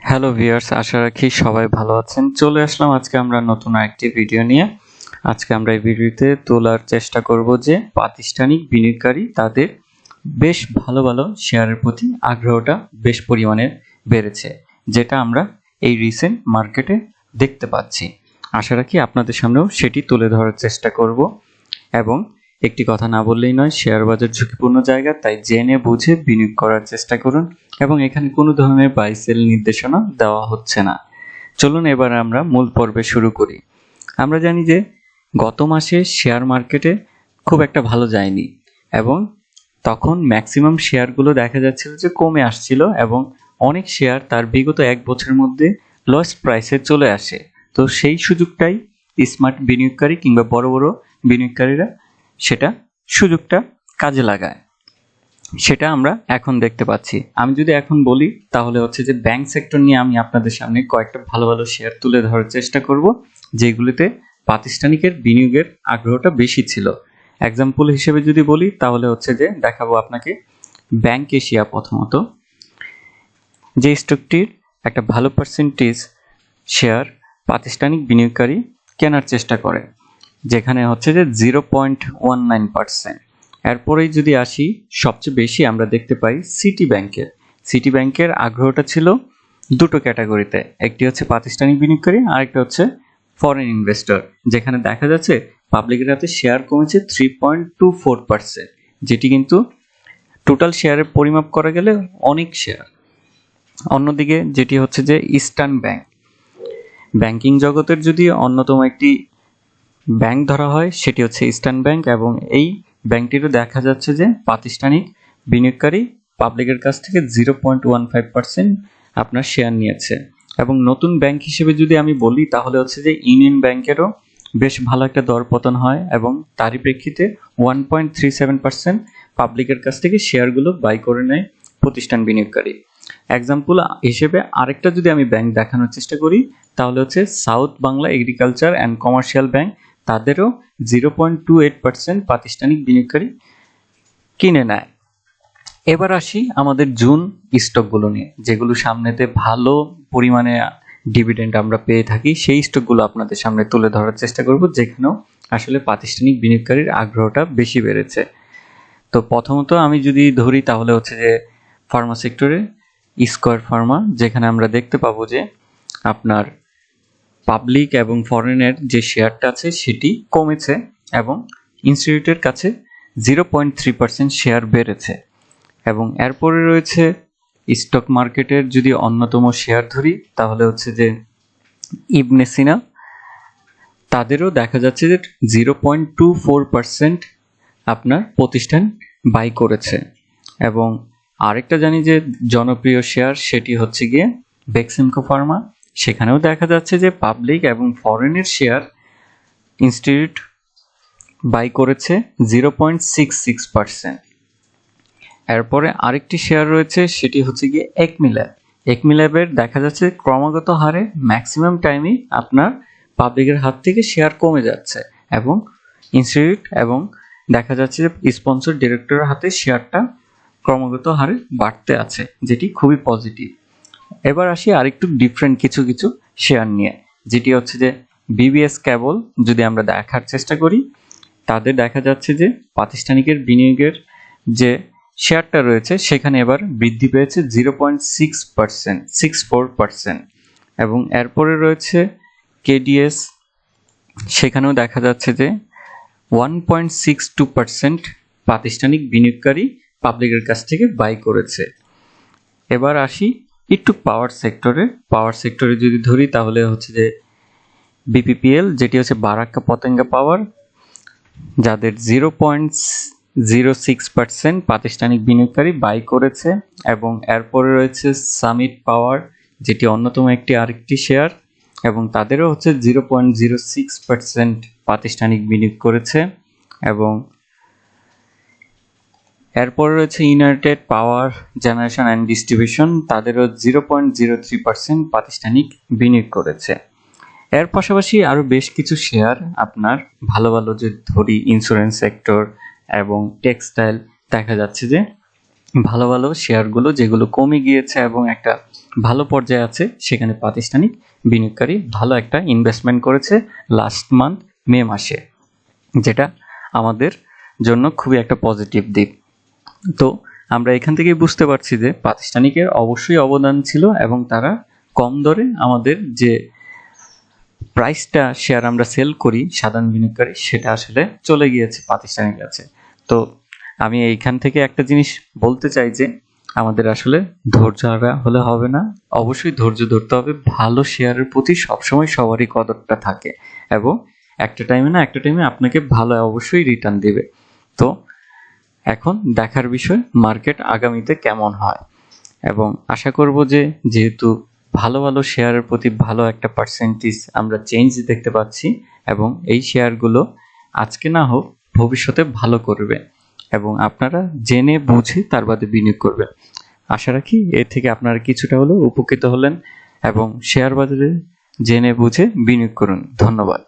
Hello viewers, আশা রাখি সবাই ভালো আছেন। চলে আসলাম আজকে আমরা নতুন আরেকটি ভিডিও নিয়ে। আজকে আমরা এই ভিডিওতে তোলার চেষ্টা করব যে প্রাতিষ্ঠানিক বিনিয়োগকারী তাদের বেশ ভালো ভালো শেয়ারের প্রতি আগ্রহটা বেশ পরিমাণে বেড়েছে, যেটা আমরা এই রিসেন্ট মার্কেটে দেখতে পাচ্ছি। আশা রাখি আপনাদের সামনেও সেটি তুলে ধরার চেষ্টা করব। এবং একটি কথা না বললেই নয়, শেয়ার বাজার ঝুঁকিপূর্ণ জায়গা, তাই জেনে বুঝে বিনিয়োগ করার চেষ্টা করুন এবং এখানে কোনো ধরনের বাই সেল নির্দেশনা দেওয়া হচ্ছে না। চলুন এবার আমরা মূল পর্বে শুরু করি। আমরা জানি যে গত মাসে শেয়ার মার্কেটে খুব একটা ভালো যায়নি এবং তখন ম্যাক্সিমাম শেয়ারগুলো দেখা যাচ্ছিল যে কমে আসছিল এবং অনেক শেয়ার তার বিগত এক বছরের মধ্যে লস্ট প্রাইসে চলে আসে। তো সেই সুযোগটাই স্মার্ট বিনিয়োগকারী কিংবা বড় বড় বিনিয়োগকারীরা সুযোগটা কাজে লাগায়, সেটা আমরা এখন দেখতে পাচ্ছি। আমি যদি এখন বলি তাহলে হচ্ছে যে ব্যাংক সেক্টর নিয়ে আমি আপনাদের সামনে কয়েকটা ভালো ভালো শেয়ার তুলে ধরার চেষ্টা করব, যেগুলিতে প্রাতিষ্ঠানিকের বিনিয়োগের আগ্রহটা বেশি ছিল। এক্সাম্পল হিসেবে যদি বলি তাহলে হচ্ছে যে দেখাবো আপনাকে ব্যাংক এশিয়া। প্রথমত, যে স্টকটির একটা ভালো পার্সেন্টেজ শেয়ার প্রাতিষ্ঠানিক বিনিয়োগকারী কেনার চেষ্টা করে, যেখানে হচ্ছে যে 0.19%। এরপরেই যদি আসি, সবচেয়ে বেশি আমরা দেখতে পাই সিটি ব্যাংকের আগ্রহটা ছিল দুটো ক্যাটাগরিতে, একটি হচ্ছে প্রাতিষ্ঠানিক বিনিয়োগকারী, আরেকটা হচ্ছে ফরেন ইনভেস্টর। যেখানে দেখা যাচ্ছে পাবলিকের হাতে শেয়ার কমেছে 3.24%, যেটি কিন্তু টোটাল শেয়ারের পরিমাপ করা গেলে অনেক শেয়ার। অন্যদিকে যেটি হচ্ছে যে ইস্টার্ন ব্যাংক, ব্যাংকিং জগতের যদি অন্যতম একটি ব্যাংক ধরা হয় সেটি হচ্ছে ইস্টার্ন ব্যাংক, এবং এই ব্যাংকটিরও দেখা যাচ্ছে যে প্রাতিষ্ঠানিক বিনিয়োগকারী পাবলিকের কাছ থেকে 0.15% আপনার শেয়ার নিয়েছে। এবং নতুন ব্যাংক হিসেবে যদি আমি বলি তাহলে হচ্ছে যে ইউনিয়ন ব্যাংকেরও বেশ ভালো একটা দরপতন হয় এবং তারই প্রেক্ষিতে 1.37% পাবলিকের কাছ থেকে শেয়ারগুলো বাই করে নেয় প্রতিষ্ঠান বিনিয়োগকারী। এক্সাম্পল হিসেবে আরেকটা যদি আমি ব্যাংক দেখানোর চেষ্টা করি তাহলে হচ্ছে south Bangla agriculture and commercial bank, তাদেরও 0.28% প্রাতিষ্ঠানিক বিনিয়োগকারী কিনে নেয়। এবার আসি আমাদের জুন স্টকগুলো নিয়ে, যেগুলো সামনেতে ভালো পরিমাণে ডিভিডেন্ড আমরা পেয়ে থাকি। সেই স্টকগুলো আপনাদের সামনে তুলে ধরার চেষ্টা করব, যেখানেও আসলে প্রাতিষ্ঠানিক বিনিয়োগকারীর আগ্রহটা বেশি বেড়েছে। তো প্রথমত আমি যদি ধরি তাহলে হচ্ছে যে ফার্মা সেক্টরে স্কয়ার ফার্মা, যেখানে আমরা দেখতে পাবো যে আপনার পাবলিক এবং ফরেনের যে শেয়ারটা আছে সেটি কমেছে এবং ইনস্টিটিউটের কাছে 0.3% শেয়ার বেড়েছে। এবং এরপরে রয়েছে স্টক মার্কেটের যদি অন্যতম শেয়ার ধরি তাহলে হচ্ছে যে ইবনে সিনা, তাদেরও দেখা যাচ্ছে যে 0.24% আপনার প্রতিষ্ঠান বাই করেছে। এবং আরেকটা জানি যে জনপ্রিয় শেয়ার, সেটি হচ্ছে গিয়ে বেক্সিমকো ফার্মা, সেখানেও দেখা যাচ্ছে যে পাবলিক এবং ফরেনের শেয়ার ইনস্টিটিউট বাই করেছে 0.66%। এরপরে আরেকটি শেয়ার রয়েছে, সেটি হচ্ছে গিয়ে একমিল্যাবের দেখা যাচ্ছে ক্রমাগত হারে ম্যাক্সিমাম টাইমই আপনার পাবলিকের হাত থেকে শেয়ার কমে যাচ্ছে এবং ইনস্টিটিউট এবং দেখা যাচ্ছে যে স্পন্সর ডিরেক্টরের হাতে শেয়ারটা ক্রমাগত হারে বাড়তে আছে, যেটি খুবই পজিটিভ। এবার আসি আরেকটু ডিফারেন্ট কিছু শেয়ার নিয়ে, যেটি হচ্ছে যে বিবিএস কেবল। যদি আমরা দেখার চেষ্টা করি তাদের দেখা যাচ্ছে যে প্রাতিষ্ঠানিকের বিনিয়োগের যে শেয়ারটা রয়েছে সেখানে এবার বৃদ্ধি পেয়েছে 0.64%। এবং এরপরে রয়েছে কেডিএস, সেখানেও দেখা যাচ্ছে যে 1.62% প্রাতিষ্ঠানিক বিনিয়োগকারী পাবলিকের কাছ থেকে বাই করেছে। এবার আসি একটু পাওয়ার সেক্টরে যদি ধরি তাহলে হচ্ছে যে বিপিপিএল, যেটি হচ্ছে বারাক্কা পতেঙ্গা পাওয়ার, যাদের 0.06% প্রাতিষ্ঠানিক বিনিয়োগকারী বাই করেছে। এবং এরপরে রয়েছে সামিট পাওয়ার, যেটি অন্যতম আরেকটি শেয়ার, এবং তাদেরও হচ্ছে 0.06% প্রাতিষ্ঠানিক বিনিয়োগ করেছে। এবং এরপরে রয়েছে United power generation and distribution, তাদেরও 0.03% প্রাতিষ্ঠানিক বিনিয়োগ করেছে। এর পাশাপাশি আরও বেশ কিছু শেয়ার আপনার ভালো ভালো যে ধরি ইন্স্যুরেন্স সেক্টর এবং টেক্সটাইল, দেখা যাচ্ছে যে ভালো ভালো শেয়ারগুলো যেগুলো কমে গিয়েছে এবং একটা ভালো পর্যায়ে আছে সেখানে প্রাতিষ্ঠানিক বিনিয়োগকারী ভালো একটা ইনভেস্টমেন্ট করেছে লাস্ট মান্থ মে মাসে, যেটা আমাদের জন্য খুবই একটা পজিটিভ দিক। তো আমরা এখান থেকেই বুঝতে পারছি যে প্রাতিষ্ঠানিকের অবশ্যই অবদান ছিল এবং তারা কম দরে আমাদের যে প্রাইসটা শেয়ার আমরা সেল করি সাধারণ বিনিয়োগকারী সেটা আসলে চলে গিয়েছে প্রাতিষ্ঠানিক কাছে। তো আমি এইখান থেকে একটা জিনিস বলতে চাই যে আমাদের আসলে ধৈর্য হারা হলে হবে না, অবশ্যই ধৈর্য ধরতে হবে। ভালো শেয়ারের প্রতি সবসময় সবারই কদরটা থাকে এবং একটা টাইমে আপনাকে ভালো অবশ্যই রিটার্ন দিবে। তো এখন দেখার বিষয় মার্কেট আগামীতে কেমন হয়, এবং আশা করব যে যেহেতু ভালো ভালো শেয়ারের প্রতি ভালো একটা পার্সেন্টেজ আমরা চেঞ্জ দেখতে পাচ্ছি এবং এই শেয়ারগুলো আজকে না হোক ভবিষ্যতে ভালো করবে এবং আপনারা জেনে বুঝে তার বাদে বিনিয়োগ করবেন। আশা রাখি এর থেকে আপনারা কিছুটা হলেও উপকৃত হলেন এবং শেয়ার বাজারে জেনে বুঝে বিনিয়োগ করুন। ধন্যবাদ।